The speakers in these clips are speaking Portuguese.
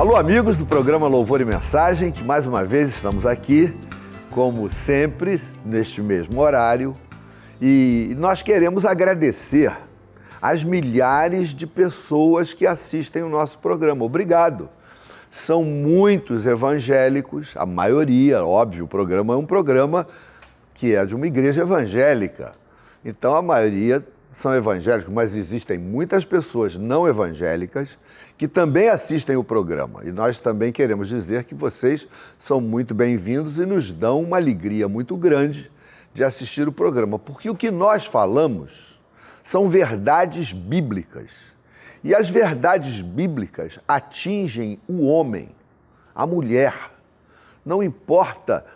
Alô, amigos do programa Louvor e Mensagem, que mais uma vez estamos aqui, como sempre, neste mesmo horário, e nós queremos agradecer às milhares de pessoas que assistem o nosso programa. Obrigado! São muitos evangélicos, a maioria, óbvio, o programa é um programa que é de uma igreja evangélica. Então, a maioria são evangélicos, mas existem muitas pessoas não evangélicas que também assistem o programa. E nós também queremos dizer que vocês são muito bem-vindos e nos dão uma alegria muito grande de assistir o programa, porque o que nós falamos são verdades bíblicas. E as verdades bíblicas atingem o homem, a mulher. Não importa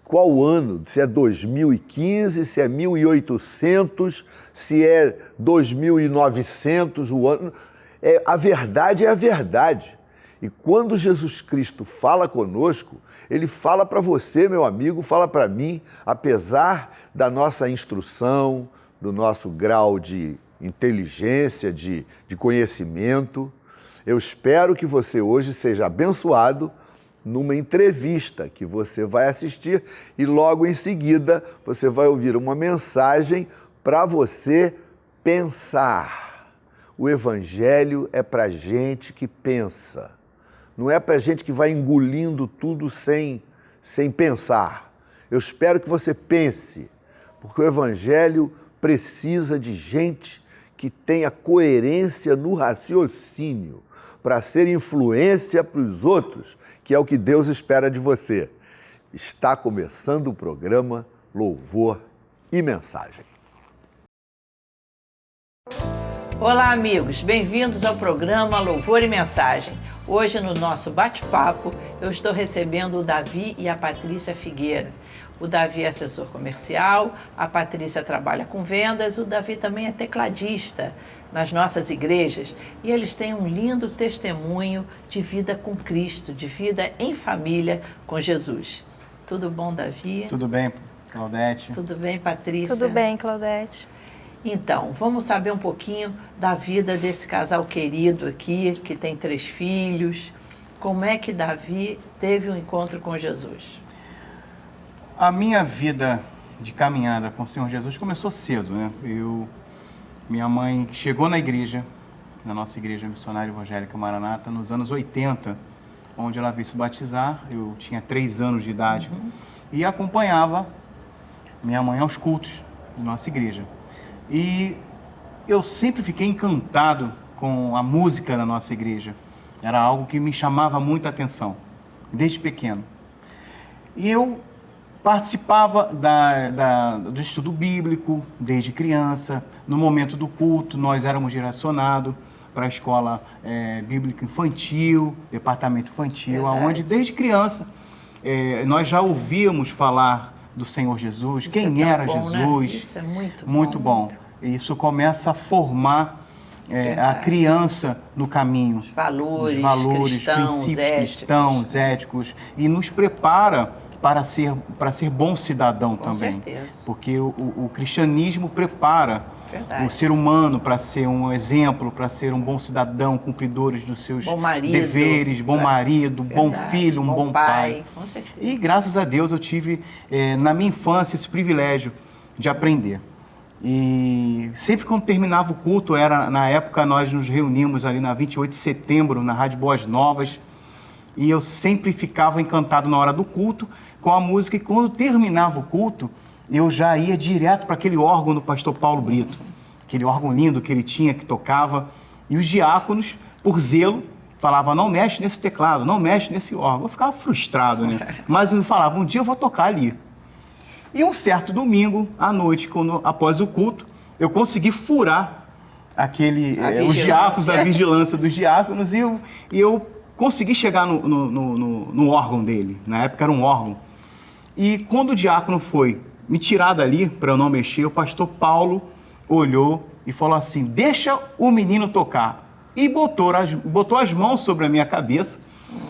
qual ano, se é 2015, se é 1800, se é 2900, o ano. A verdade é a verdade. E quando Jesus Cristo fala conosco, ele fala para você, meu amigo, fala para mim, apesar da nossa instrução, do nosso grau de inteligência, de conhecimento. Eu espero que você hoje seja abençoado numa entrevista que você vai assistir e logo em seguida você vai ouvir uma mensagem para você pensar. O Evangelho é para gente que pensa, não é para gente que vai engolindo tudo sem pensar. Eu espero que você pense, porque o Evangelho precisa de gente que tenha coerência no raciocínio, para ser influência para os outros, que é o que Deus espera de você. Está começando o programa Louvor e Mensagem. Olá, amigos, bem-vindos ao programa Louvor e Mensagem. Hoje, no nosso bate-papo, eu estou recebendo o Davi e a Patrícia Figueira. O Davi é assessor comercial, a Patrícia trabalha com vendas, o Davi também é tecladista nas nossas igrejas e eles têm um lindo testemunho de vida com Cristo, de vida em família com Jesus. Tudo bom, Davi? Tudo bem, Claudete? Tudo bem, Patrícia? Tudo bem, Claudete. Então, vamos saber um pouquinho da vida desse casal querido aqui, que tem 3 filhos. Como é que Davi teve um encontro com Jesus? A minha vida de caminhada com o Senhor Jesus começou cedo, né? Minha mãe chegou na igreja, na nossa igreja missionária evangélica Maranata, nos anos 80, onde ela veio se batizar. Eu tinha 3 anos de idade e acompanhava minha mãe aos cultos da nossa igreja. E eu sempre fiquei encantado com a música da nossa igreja. Era algo que me chamava muita atenção, desde pequeno. E eu participava do estudo bíblico desde criança. No momento do culto, nós éramos direcionados para a escola bíblica infantil, departamento infantil, onde desde criança nós já ouvíamos falar do Senhor Jesus, Isso quem era bom, Jesus. Né? Isso é muito bom. Isso começa a formar a criança no caminho. Os valores cristãos, princípios cristãos, éticos, e nos prepara para ser bom cidadão também. Com certeza. Porque o cristianismo prepara o ser humano para ser um exemplo, para ser um bom cidadão, cumpridores dos seus deveres, bom marido, bom filho, um bom pai. Com certeza. E graças a Deus eu tive, na minha infância, esse privilégio de aprender. E sempre quando terminava o culto, na época nós nos reuníamos ali na 28 de setembro, na Rádio Boas Novas, e eu sempre ficava encantado na hora do culto com a música, e quando terminava o culto, eu já ia direto para aquele órgão do pastor Paulo Brito, aquele órgão lindo que ele tinha, que tocava, e os diáconos, por zelo, falavam, não mexe nesse teclado, não mexe nesse órgão. Eu ficava frustrado, né? Mas eu falava, um dia eu vou tocar ali. E um certo domingo, à noite, após o culto, eu consegui furar os diáconos, a vigilância dos diáconos, e eu consegui chegar no órgão dele. Na época era um órgão. E quando o diácono foi me tirar dali, para eu não mexer, o pastor Paulo olhou e falou assim, deixa o menino tocar. E botou as mãos sobre a minha cabeça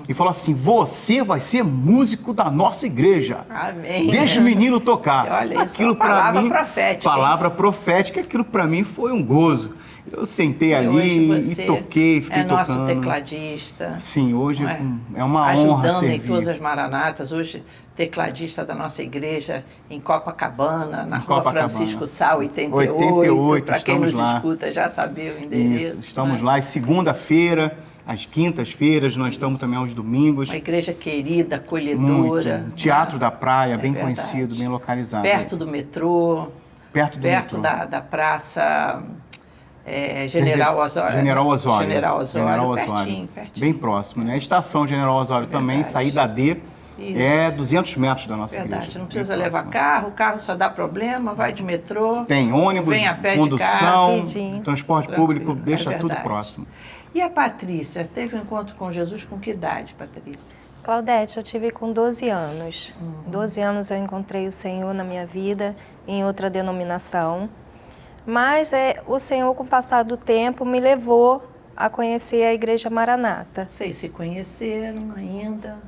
e falou assim: você vai ser músico da nossa igreja. Amém. Deixa o menino tocar. E olha, isso aquilo é uma palavra mim, profética, palavra profética, aquilo para mim foi um gozo. Eu sentei ali hoje você e toquei, fiquei tocando. É nosso tecladista. Sim, hoje é uma honra ajudando servir. em todas as maranatas. Hoje, tecladista da nossa igreja em Copacabana, na rua Francisco Sá, 88. Para quem nos escuta já sabe o endereço. Isso, estamos lá. E segunda-feira, às quintas-feiras, nós estamos também aos domingos. Uma igreja querida, acolhedora. Muito. Teatro da Praia, bem verdade. Conhecido, bem localizado. Perto do metrô. Perto da praça... General Osório. General Osório. Pertinho. Bem próximo, né? A estação General Osório também, saída D, é 200 metros da nossa igreja. Não precisa levar carro, o carro só dá problema, vai de metrô. Tem ônibus, vem a pé condução, de carro, transporte público, deixa tudo próximo. E a Patrícia, teve um encontro com Jesus com que idade, Patrícia? Claudete, eu tive com 12 anos. 12 anos eu encontrei o Senhor na minha vida, em outra denominação. Mas o Senhor, com o passar do tempo, me levou a conhecer a Igreja Maranata. Vocês se conheceram ainda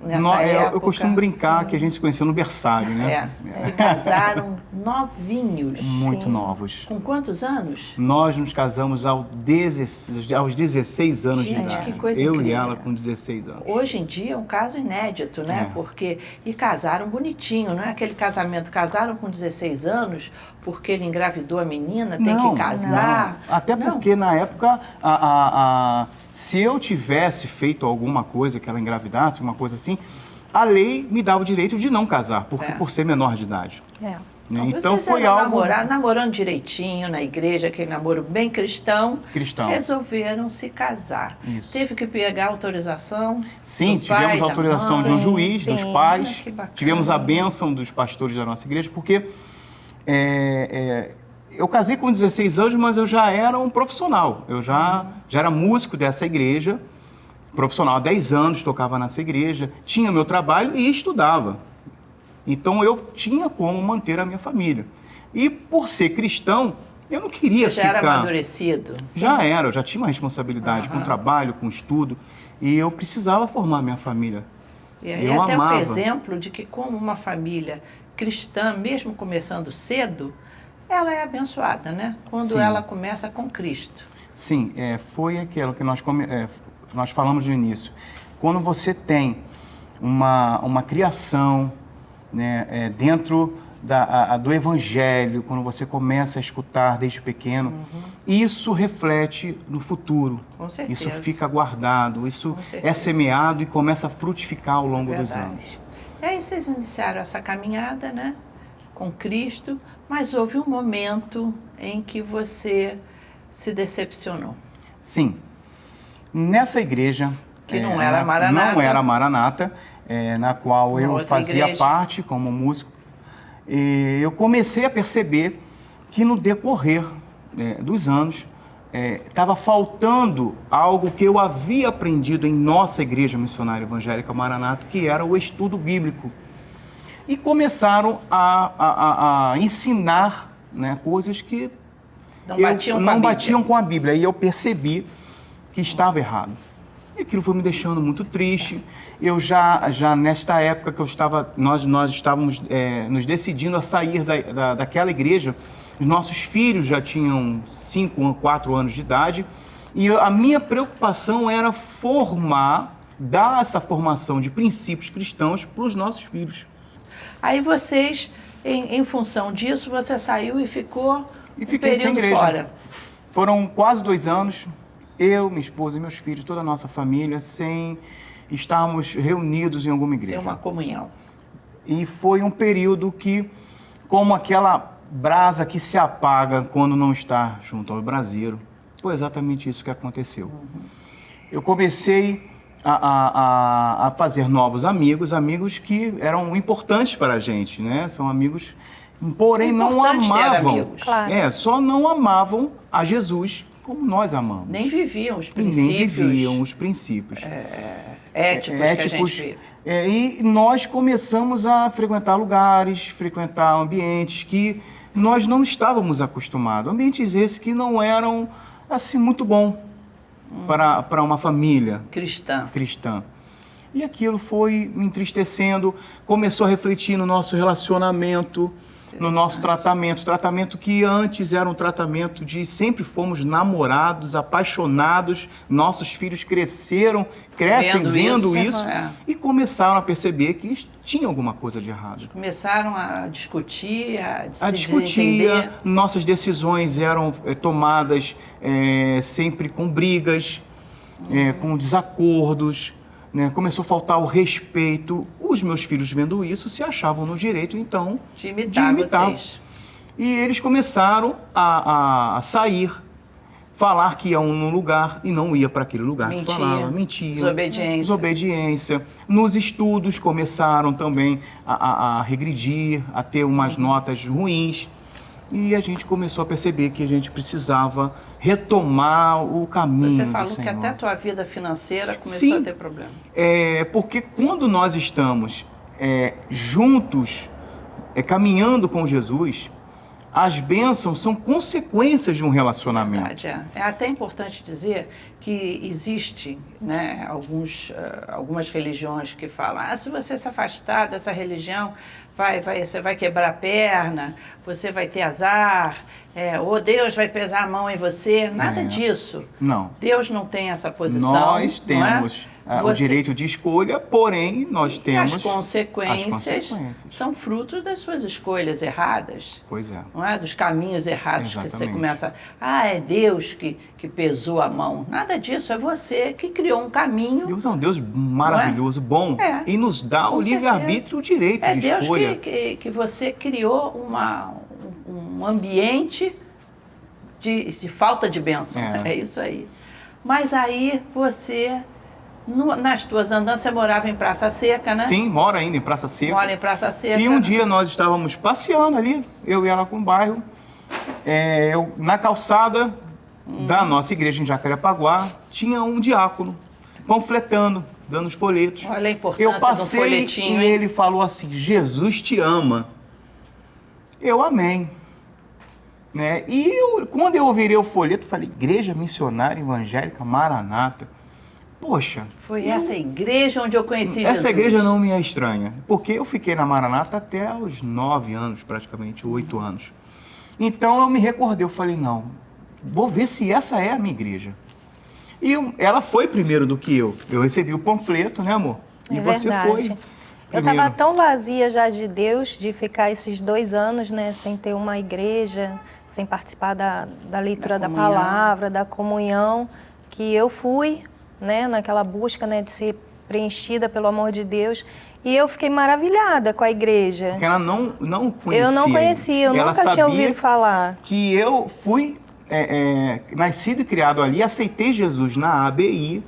nessa época? Eu costumo brincar que a gente se conheceu no berçário, né? Se casaram novinhos. Muito novos. Com quantos anos? Nós nos casamos aos 16 anos de idade. Que coisa eu incrível. E ela com 16 anos. Hoje em dia é um caso inédito, né? E casaram bonitinho, não é aquele casamento, casaram com 16 anos porque ele engravidou a menina, tem que casar. Não. Até porque na época, se eu tivesse feito alguma coisa que ela engravidasse, uma coisa assim, a lei me dava o direito de não casar, por ser menor de idade. Então foi algo... namorando direitinho na igreja, aquele namoro bem cristão. Resolveram se casar. Isso. Teve que pegar autorização. Sim, tivemos autorização de um juiz, dos pais, tivemos a bênção dos pastores da nossa igreja, porque eu casei com 16 anos, mas eu já era um profissional. Eu já era músico dessa igreja, profissional há 10 anos, tocava nessa igreja, tinha meu trabalho e estudava. Então eu tinha como manter a minha família. E por ser cristão, eu não queria ficar... Você já era amadurecido? Já era, eu já tinha uma responsabilidade com o trabalho, com o estudo, e eu precisava formar minha família. E até um exemplo de que como uma família cristã, mesmo começando cedo, ela é abençoada, né? Quando ela começa com Cristo. Sim, foi aquilo que nós falamos no início. Quando você tem uma criação, né, dentro do Evangelho, quando você começa a escutar desde pequeno, isso reflete no futuro. Com certeza. Isso fica guardado, isso é semeado e começa a frutificar ao longo dos anos. E aí vocês iniciaram essa caminhada, né, com Cristo, mas houve um momento em que você se decepcionou. Sim. Nessa igreja... Que não era Maranata. Não era Maranata, na qual eu fazia parte como músico. E eu comecei a perceber que no decorrer dos anos estava faltando algo que eu havia aprendido em nossa igreja missionária evangélica Maranata, que era o estudo bíblico. E começaram a ensinar, né, coisas que não batiam com a Bíblia. E eu percebi que estava errado. E aquilo foi me deixando muito triste. Eu já nesta época que nós estávamos nos decidindo a sair daquela igreja, os nossos filhos já tinham 4 anos de idade, e a minha preocupação era dar essa formação de princípios cristãos para os nossos filhos. Aí vocês, em função disso, você saiu e ficou Fiquei sem igreja. Fora. Foram quase 2 anos. Eu, minha esposa e meus filhos, toda a nossa família, sem estarmos reunidos em alguma igreja. Tem uma comunhão. E foi um período que, como aquela brasa que se apaga quando não está junto ao braseiro, foi exatamente isso que aconteceu. Eu comecei a fazer novos amigos que eram importantes para a gente, né? São amigos, porém não amavam. Claro. Só não amavam a Jesus como nós amamos. Nem viviam os princípios. Nem viviam os princípios. Éticos que a gente vive. E nós começamos a frequentar lugares, frequentar ambientes que nós não estávamos acostumados. Ambientes esses que não eram, assim, muito bom. para uma família cristã. E aquilo foi me entristecendo, começou a refletir no nosso relacionamento, no nosso tratamento que antes era um tratamento de sempre fomos namorados, apaixonados, nossos filhos crescem vendo isso e começaram a perceber que tinha alguma coisa de errado. Começaram a discutir, a discutir, nossas decisões eram tomadas sempre com brigas, com desacordos, né? Começou a faltar o respeito. Os meus filhos, vendo isso, se achavam no direito, então, de imitar vocês. E eles começaram a sair, falar que iam num lugar e não ia para aquele lugar. Mentia. Desobediência. Nos estudos começaram também a regredir, a ter umas notas ruins. E a gente começou a perceber que a gente precisava retomar o caminho do Senhor. Você falou que até a tua vida financeira começou a ter problema. Porque quando nós estamos juntos, caminhando com Jesus, as bênçãos são consequências de um relacionamento. Verdade, é até importante dizer que existe, né, algumas religiões que falam, se você se afastar dessa religião, você vai quebrar a perna, você vai ter azar, ou Deus vai pesar a mão em você. Nada disso. Não. Deus não tem essa posição. Nós temos o direito de escolha, porém nós temos... As consequências são frutos das suas escolhas erradas. Pois é. Não é? Dos caminhos errados. Exatamente. Que você começa... é Deus que pesou a mão. Nada disso, é você que criou um caminho. Deus é um Deus maravilhoso, bom, e nos dá o livre-arbítrio, o direito de escolha. É Deus que você criou um ambiente de falta de bênção. É isso aí. Mas aí você... nas tuas andanças, você morava em Praça Seca, né? Sim, mora ainda em Praça Seca. Mora em Praça Seca. E um dia nós estávamos passeando ali, eu e ela com o bairro, na calçada da nossa igreja em Jacarepaguá, tinha um diácono panfletando, dando os folhetos. Olha a importância eu passei do folhetinho, e ele falou assim, Jesus te ama. Eu amém. Né? E quando eu virei o folheto, falei, Igreja Missionária Evangélica Maranata. Poxa. Foi essa igreja onde eu conheci Jesus. Essa igreja não me é estranha, porque eu fiquei na Maranata até os 9 anos, praticamente, 8 anos. Então eu me recordei, eu falei, não, vou ver se essa é a minha igreja. E ela foi primeiro do que eu. Eu recebi o panfleto, né, amor? E você foi primeiro. Eu estava tão vazia já de Deus, de ficar esses 2 anos, né, sem ter uma igreja, sem participar da leitura da palavra, da comunhão, que eu fui, né, naquela busca, né, de ser preenchida pelo amor de Deus, e eu fiquei maravilhada com a igreja. Porque ela não conhecia. Eu não conhecia, eu nunca tinha ouvido falar. Que eu fui nascido e criado ali, aceitei Jesus na ABI.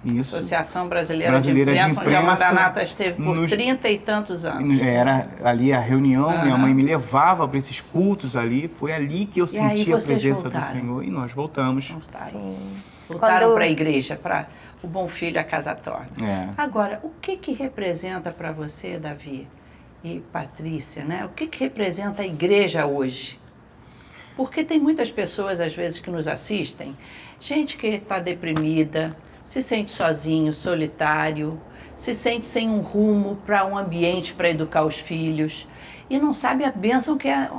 Isso. Associação Brasileira de Imprensa, onde a Maranata esteve por 30 e tantos anos. Era ali a reunião, minha mãe me levava para esses cultos ali, foi ali que eu senti a presença do Senhor e nós voltamos. Voltaram para a igreja, para o Bom Filho, a Casa Torna. Agora, o que representa para você, Davi e Patrícia, né? O que representa a igreja hoje? Porque tem muitas pessoas, às vezes, que nos assistem, gente que está deprimida, se sente sozinho, solitário, se sente sem um rumo para um ambiente para educar os filhos e não sabe a bênção que é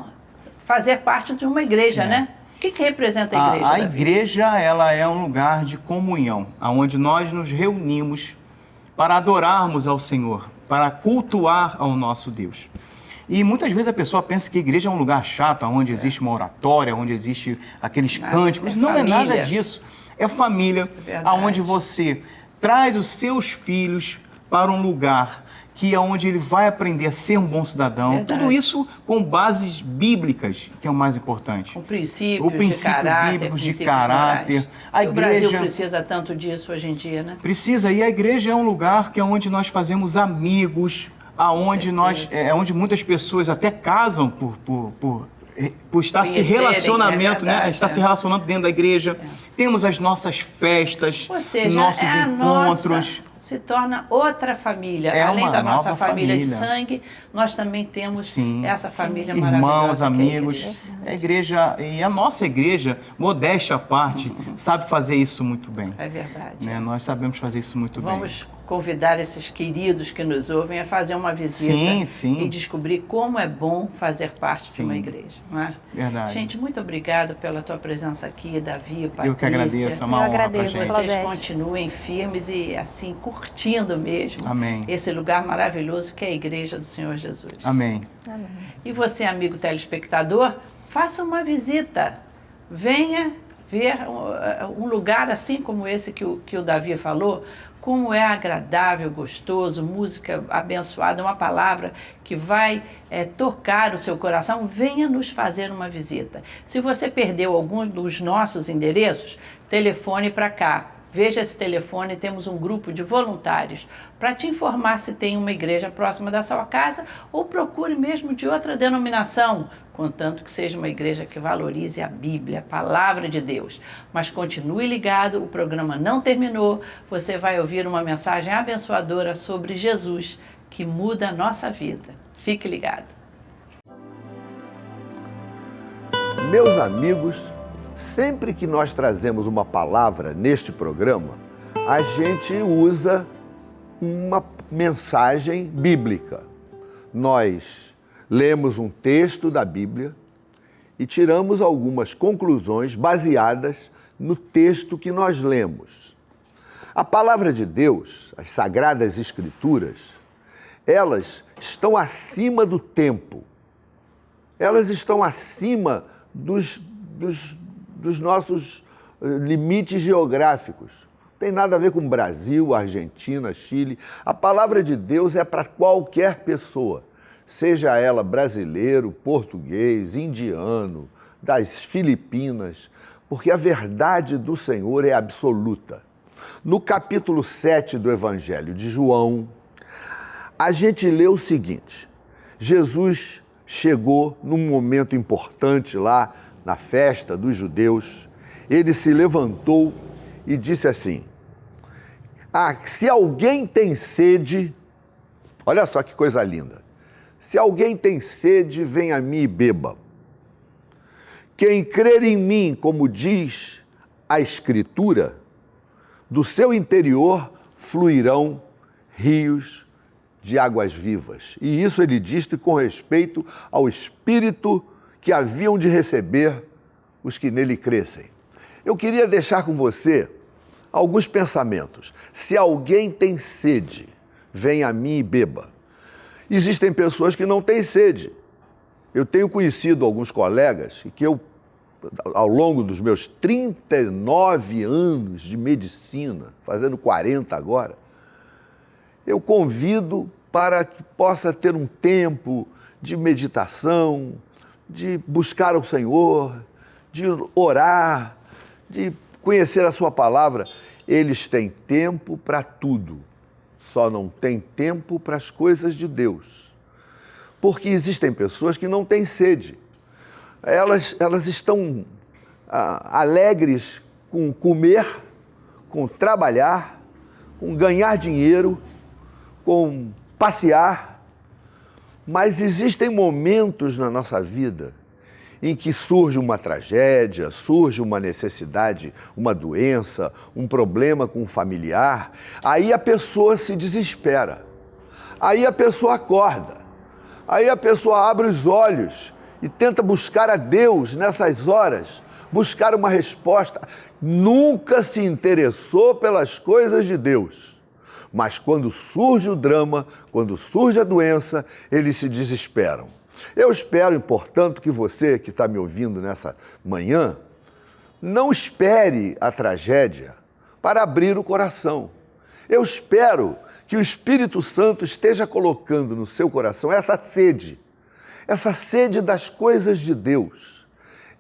fazer parte de uma igreja, né? O que representa a igreja? A igreja, ela é um lugar de comunhão, onde nós nos reunimos para adorarmos ao Senhor, para cultuar ao nosso Deus. E muitas vezes a pessoa pensa que a igreja é um lugar chato, onde existe uma oratória, onde existe aqueles cânticos. Não é nada disso. É família, onde você traz os seus filhos para um lugar que é onde ele vai aprender a ser um bom cidadão. Verdade. Tudo isso com bases bíblicas, que é o mais importante. Com princípios bíblicos de caráter. A igreja, o Brasil precisa tanto disso hoje em dia, né? Precisa, e a igreja é um lugar que é onde nós fazemos amigos, onde muitas pessoas até casam por estar se relacionamento, estar se relacionando dentro da igreja. Temos as nossas festas, nossos encontros. Se torna outra família. Além da nossa família de sangue, nós também temos essa família maravilhosa. Irmãos, amigos. a igreja, e a nossa igreja, modéstia à parte, sabe fazer isso muito bem. É verdade. Né? Nós sabemos fazer isso muito bem. Vamos convidar esses queridos que nos ouvem a fazer uma visita sim. e descobrir como é bom fazer parte de uma igreja. Não é? Verdade. Gente, muito obrigada pela tua presença aqui, Davi, Patrícia. Eu que agradeço, é uma honra pra gente. Vocês continuem firmes e assim curtindo mesmo Amém. esse lugar maravilhoso que é a Igreja do Senhor Jesus. Amém. Amém. E você, amigo telespectador, faça uma visita. Venha ver um lugar assim como esse que o Davi falou, como é agradável, gostoso, música abençoada, uma palavra que vai tocar o seu coração. Venha nos fazer uma visita. Se você perdeu algum dos nossos endereços, telefone para cá. Veja esse telefone, temos um grupo de voluntários para te informar se tem uma igreja próxima da sua casa ou procure mesmo de outra denominação, contanto que seja uma igreja que valorize a Bíblia, a palavra de Deus. Mas continue ligado, o programa não terminou, você vai ouvir uma mensagem abençoadora sobre Jesus, que muda a nossa vida. Fique ligado. Meus amigos, sempre que nós trazemos uma palavra neste programa, a gente usa uma mensagem bíblica. Nós lemos um texto da Bíblia e tiramos algumas conclusões baseadas no texto que nós lemos. A palavra de Deus, as Sagradas Escrituras, elas estão acima do tempo. Elas estão acima dos nossos limites geográficos. Não tem nada a ver com Brasil, Argentina, Chile. A palavra de Deus é para qualquer pessoa, seja ela brasileiro, português, indiano, das Filipinas, porque a verdade do Senhor é absoluta. No capítulo 7 do Evangelho de João, a gente lê o seguinte: Jesus chegou num momento importante lá, na festa dos judeus. Ele se levantou e disse assim: se alguém tem sede, olha só que coisa linda, se alguém tem sede, venha a mim e beba. Quem crer em mim, como diz a Escritura, do seu interior fluirão rios de águas vivas. E isso ele disse com respeito ao Espírito que haviam de receber os que nele crescem. Eu queria deixar com você alguns pensamentos. Se alguém tem sede, venha a mim e beba. Existem pessoas que não têm sede. Eu tenho conhecido alguns colegas que eu, ao longo dos meus 39 anos de medicina, fazendo 40 agora, eu convido para que possa ter um tempo de meditação, de buscar o Senhor, de orar, de conhecer a sua palavra. Eles têm tempo para tudo, só não têm tempo para as coisas de Deus. Porque existem pessoas que não têm sede. Elas estão alegres com comer, com trabalhar, com ganhar dinheiro, com passear. Mas existem momentos na nossa vida em que surge uma tragédia, surge uma necessidade, uma doença, um problema com um familiar. Aí a pessoa se desespera, aí a pessoa acorda, aí a pessoa abre os olhos e tenta buscar a Deus nessas horas, buscar uma resposta. Nunca se interessou pelas coisas de Deus. Mas quando surge o drama, quando surge a doença, eles se desesperam. Eu espero, portanto, que você que está me ouvindo nessa manhã, não espere a tragédia para abrir o coração. Eu espero que o Espírito Santo esteja colocando no seu coração essa sede das coisas de Deus,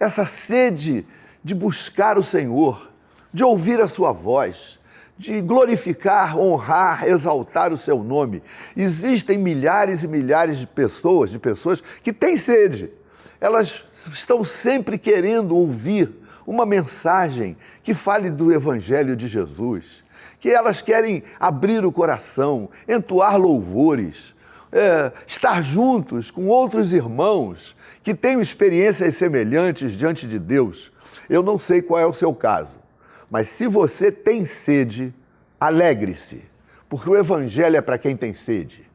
essa sede de buscar o Senhor, de ouvir a sua voz, de glorificar, honrar, exaltar o seu nome. Existem milhares e milhares de pessoas que têm sede. Elas estão sempre querendo ouvir uma mensagem que fale do Evangelho de Jesus, que elas querem abrir o coração, entoar louvores. estar juntos com outros irmãos que tenham experiências semelhantes diante de Deus. Eu não sei qual é o seu caso, mas se você tem sede, alegre-se, porque o Evangelho é para quem tem sede.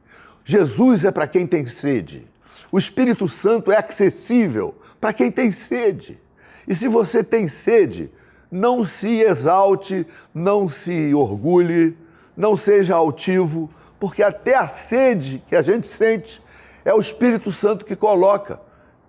Jesus é para quem tem sede. O Espírito Santo é acessível para quem tem sede. E se você tem sede, não se exalte, não se orgulhe, não seja altivo, porque até a sede que a gente sente é o Espírito Santo que coloca,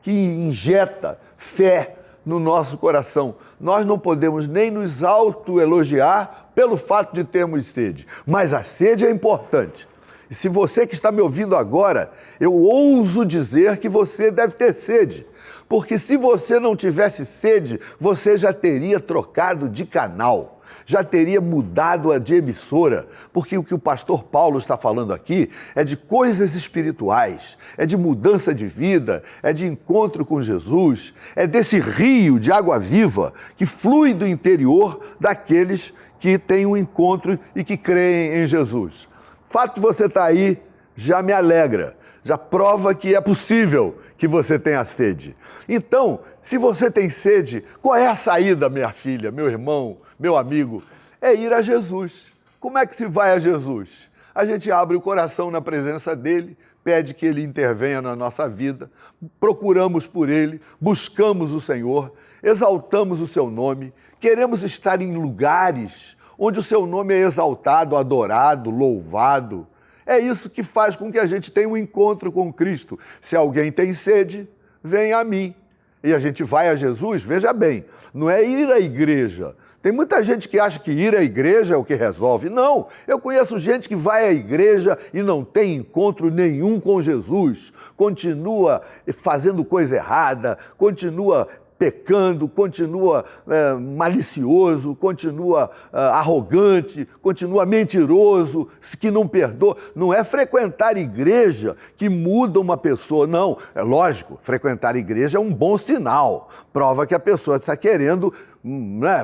que injeta fé no nosso coração. Nós não podemos nem nos autoelogiar pelo fato de termos sede, mas a sede é importante. E se você que está me ouvindo agora, eu ouso dizer que você deve ter sede, porque se você não tivesse sede, você já teria trocado de canal, já teria mudado de emissora, porque o que o pastor Paulo está falando aqui é de coisas espirituais, é de mudança de vida, é de encontro com Jesus, é desse rio de água viva que flui do interior daqueles que têm um encontro e que creem em Jesus. O fato de você estar aí já me alegra, já prova que é possível que você tenha sede. Então, se você tem sede, qual é a saída, minha filha, meu irmão, meu amigo? É ir a Jesus. Como é que se vai a Jesus? A gente abre o coração na presença dele, pede que ele intervenha na nossa vida, procuramos por ele, buscamos o Senhor, exaltamos o seu nome, queremos estar em lugares onde o seu nome é exaltado, adorado, louvado. É isso que faz com que a gente tenha um encontro com Cristo. Se alguém tem sede, vem a mim. E a gente vai a Jesus, veja bem, não é ir à igreja. Tem muita gente que acha que ir à igreja é o que resolve. Não, eu conheço gente que vai à igreja e não tem encontro nenhum com Jesus. Continua fazendo coisa errada, continua pecando, continua malicioso, continua arrogante, continua mentiroso, que não perdoa. Não é frequentar igreja que muda uma pessoa, não. É lógico, frequentar igreja é um bom sinal, prova que a pessoa está querendo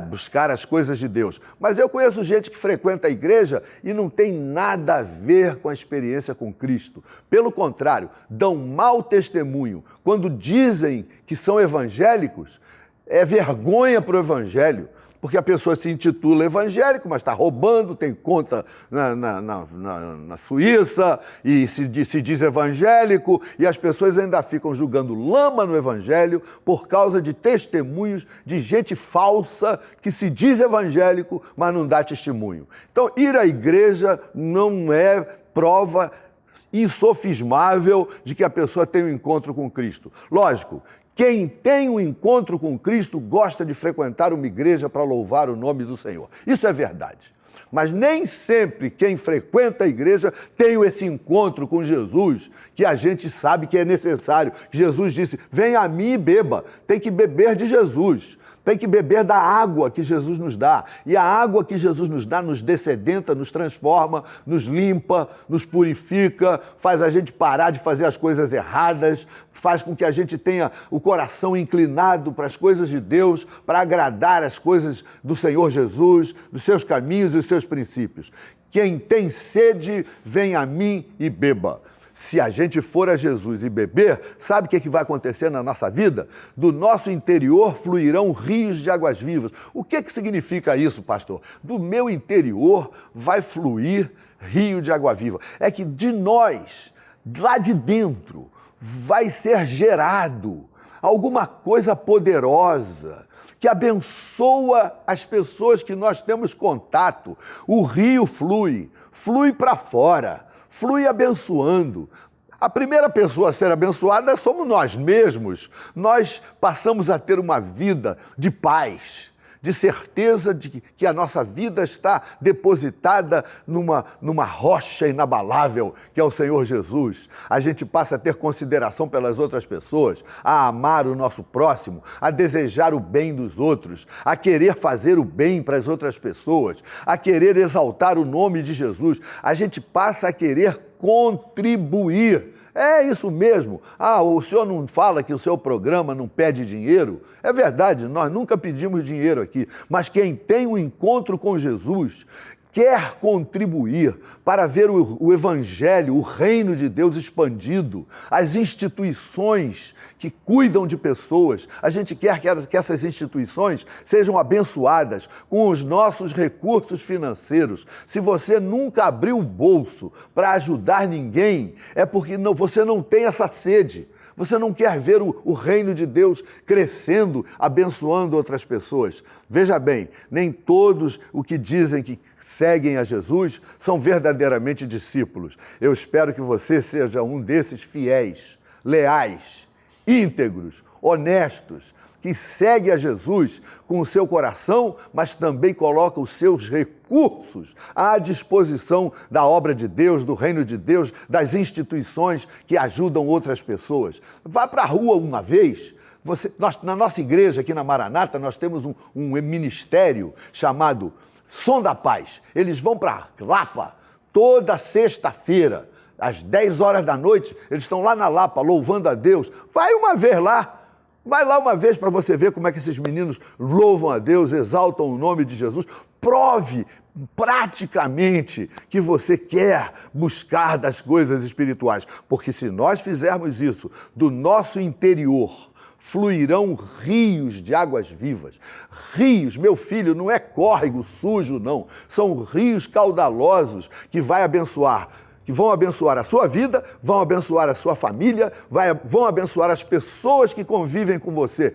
buscar as coisas de Deus. Mas eu conheço gente que frequenta a igreja e não tem nada a ver com a experiência com Cristo. Pelo contrário, dão mau testemunho. Quando dizem que são evangélicos, é vergonha para o evangelho, porque a pessoa se intitula evangélico, mas está roubando, tem conta na Suíça e se diz evangélico, e as pessoas ainda ficam jogando lama no evangelho por causa de testemunhos de gente falsa que se diz evangélico, mas não dá testemunho. Então, ir à igreja não é prova insofismável de que a pessoa tem um encontro com Cristo. Lógico, quem tem um encontro com Cristo gosta de frequentar uma igreja para louvar o nome do Senhor. Isso é verdade. Mas nem sempre quem frequenta a igreja tem esse encontro com Jesus, que a gente sabe que é necessário. Jesus disse, venha a mim e beba. Tem que beber de Jesus. Tem que beber da água que Jesus nos dá. E a água que Jesus nos dá nos dessedenta, nos transforma, nos limpa, nos purifica, faz a gente parar de fazer as coisas erradas, faz com que a gente tenha o coração inclinado para as coisas de Deus, para agradar as coisas do Senhor Jesus, dos seus caminhos e dos seus princípios. Quem tem sede, vem a mim e beba. Se a gente for a Jesus e beber, sabe o que vai acontecer na nossa vida? Do nosso interior fluirão rios de águas vivas. O que significa isso, pastor? Do meu interior vai fluir rio de água viva. É que de nós, lá de dentro, vai ser gerado alguma coisa poderosa que abençoa as pessoas que nós temos contato. O rio flui para fora, flui abençoando. A primeira pessoa a ser abençoada somos nós mesmos. Nós passamos a ter uma vida de paz, de certeza de que a nossa vida está depositada numa rocha inabalável, que é o Senhor Jesus. A gente passa a ter consideração pelas outras pessoas, a amar o nosso próximo, a desejar o bem dos outros, a querer fazer o bem para as outras pessoas, a querer exaltar o nome de Jesus. A gente passa a querer contribuir. É isso mesmo. O senhor não fala que o seu programa não pede dinheiro? É verdade, nós nunca pedimos dinheiro aqui. Mas quem tem um encontro com Jesus quer contribuir para ver o Evangelho, o reino de Deus expandido, as instituições que cuidam de pessoas, a gente quer que essas instituições sejam abençoadas com os nossos recursos financeiros. Se você nunca abriu o bolso para ajudar ninguém, é porque você não tem essa sede. Você não quer ver o reino de Deus crescendo, abençoando outras pessoas. Veja bem, nem todos o que dizem que seguem a Jesus são verdadeiramente discípulos. Eu espero que você seja um desses fiéis, leais, íntegros, honestos, que segue a Jesus com o seu coração, mas também coloca os seus recursos à disposição da obra de Deus, do reino de Deus, das instituições que ajudam outras pessoas. Vá para a rua uma vez. Na nossa igreja aqui na Maranata, nós temos um ministério chamado Som da Paz. Eles vão para Lapa toda sexta-feira, às 10 horas da noite. Eles estão lá na Lapa, louvando a Deus. Vai uma vez lá. Vai lá uma vez para você ver como é que esses meninos louvam a Deus, exaltam o nome de Jesus. Prove praticamente que você quer buscar das coisas espirituais. Porque se nós fizermos isso, do nosso interior fluirão rios de águas vivas. Rios, meu filho, não é córrego sujo, não. São rios caudalosos que vão abençoar a sua vida, vão abençoar a sua família, vão abençoar as pessoas que convivem com você.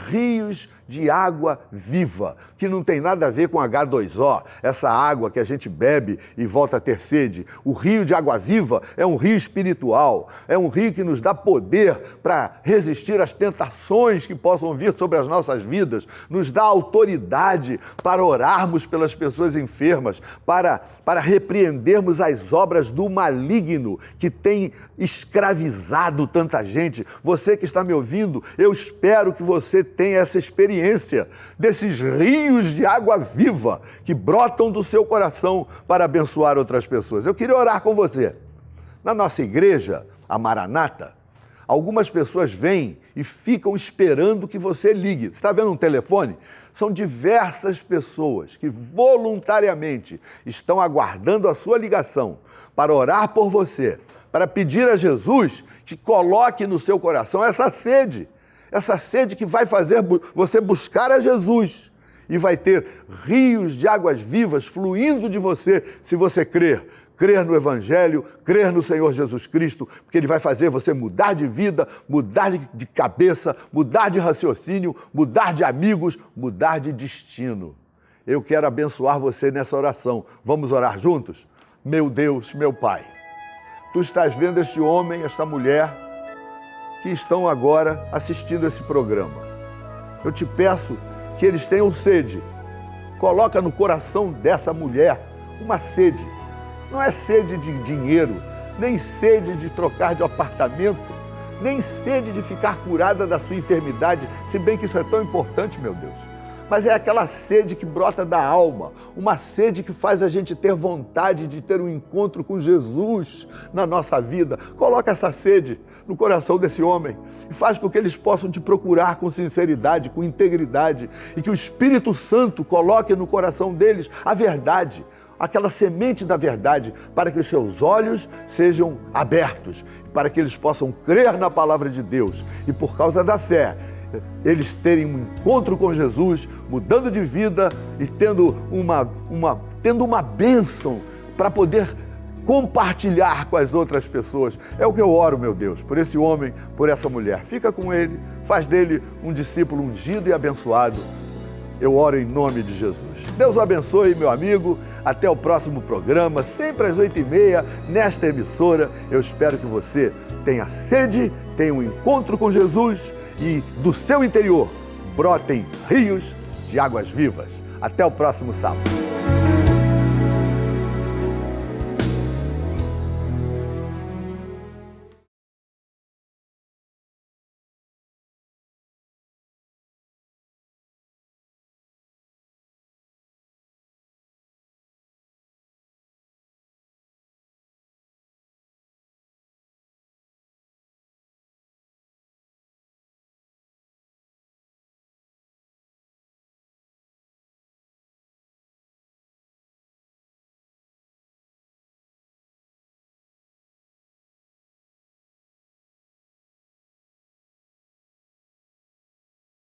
Rios de água viva, que não tem nada a ver com H2O, essa água que a gente bebe e volta a ter sede. O rio de água viva é um rio espiritual, é um rio que nos dá poder para resistir às tentações que possam vir sobre as nossas vidas, nos dá autoridade para orarmos pelas pessoas enfermas, para repreendermos as obras do maligno que tem escravizado tanta gente. Você que está me ouvindo, eu espero que você tenha essa experiência desses rios de água viva que brotam do seu coração para abençoar outras pessoas. Eu queria orar com você. Na nossa igreja, a Maranata, algumas pessoas vêm e ficam esperando que você ligue. Você está vendo um telefone? São diversas pessoas que voluntariamente estão aguardando a sua ligação para orar por você, para pedir a Jesus que coloque no seu coração essa sede que vai fazer você buscar a Jesus e vai ter rios de águas vivas fluindo de você se você crer no Evangelho, crer no Senhor Jesus Cristo, porque Ele vai fazer você mudar de vida, mudar de cabeça, mudar de raciocínio, mudar de amigos, mudar de destino. Eu quero abençoar você nessa oração. Vamos orar juntos? Meu Deus, meu Pai, Tu estás vendo este homem, esta mulher, que estão agora assistindo esse programa. Eu te peço que eles tenham sede. Coloca no coração dessa mulher uma sede. Não é sede de dinheiro, nem sede de trocar de apartamento, nem sede de ficar curada da sua enfermidade, se bem que isso é tão importante, meu Deus. Mas é aquela sede que brota da alma, uma sede que faz a gente ter vontade de ter um encontro com Jesus na nossa vida. Coloca essa sede no coração desse homem e faz com que eles possam te procurar com sinceridade, com integridade, e que o Espírito Santo coloque no coração deles a verdade, aquela semente da verdade, para que os seus olhos sejam abertos, para que eles possam crer na palavra de Deus e, por causa da fé, eles terem um encontro com Jesus, mudando de vida e tendo uma bênção para poder compartilhar com as outras pessoas. É o que eu oro, meu Deus, por esse homem, por essa mulher. Fica com ele, faz dele um discípulo ungido e abençoado. Eu oro em nome de Jesus. Deus o abençoe, meu amigo. Até o próximo programa, sempre às 8h30, nesta emissora. Eu espero que você tenha sede, tenha um encontro com Jesus e do seu interior brotem rios de águas vivas. Até o próximo sábado.